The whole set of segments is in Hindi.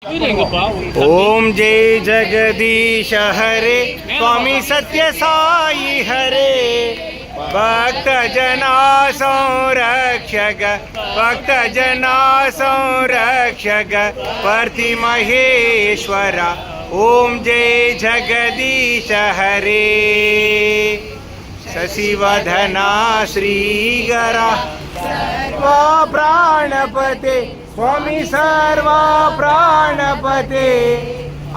ओम जय जगदीश हरे स्वामी सत्य साई हरे भक्त जना संरक्षक भक्त जना संरक्षक परति महेश्वरा ओम जय जगदीश हरे शशिवदना श्रीगरा सर्वा प्राणपते स्वामी सर्वा प्राणपते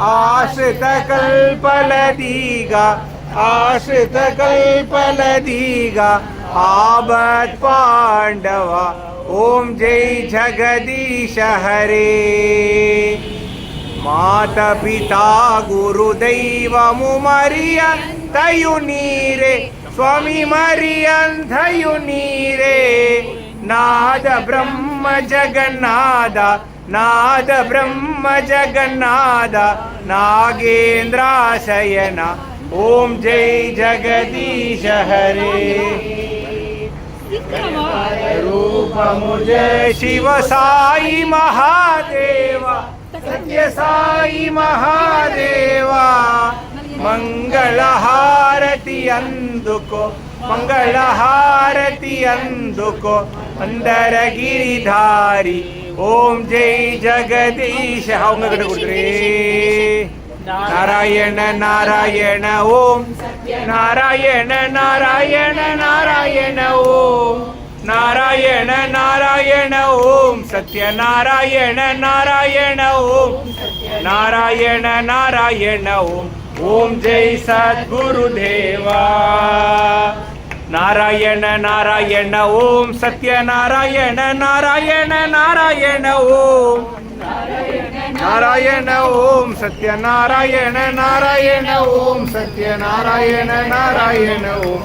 आश्रित कल्पलदीगा आश्रित कल्पलदीगा आबद पांडवा ओम जय जगदीश हरे माता पिता गुरुदैवमु मरियन्तयुनीरे स्वामी मरियन्तयुनीरे नाद ब्रह्म जगन्नाथ नाद ब्रह्म जगन्नाथ नागेन्द्राशयन ओम जय जगदीश हरे रूप मुझे शिव साई महादेवा सत्य साई महादेवा मंगल हारति अंदुको मंगल हारति अंदुको अंदर गिरिधारी ओम जय जगदीश नारायण नारायण ओम नारायण नारायण नारायण ओम नारायण नारायण ओम सत्य नारायण नारायण ओम नारायण नारायण ओम ओम जय सद्गुरुदेवा नारायण नारायण ओम सत्य नारायण नारायण नारायण ओम नारायण ओम सत्य नारायण नारायण ओम सत्य नारायण नारायण ओम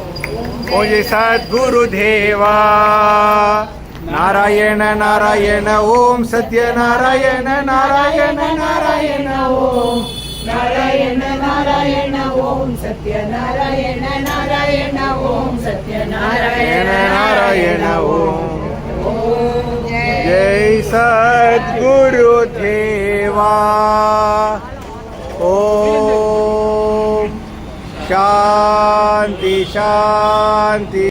ओ जय सद्गुरुदेवा नारायण नारायण ओम सत्य नारायण नारायण नारायण ओम नारायण नारायण ओम सत्य नारायण नारायण ओम सत्य नारायण नारायण ओम जय सद्गुरुदेवा ओम शांति शांति।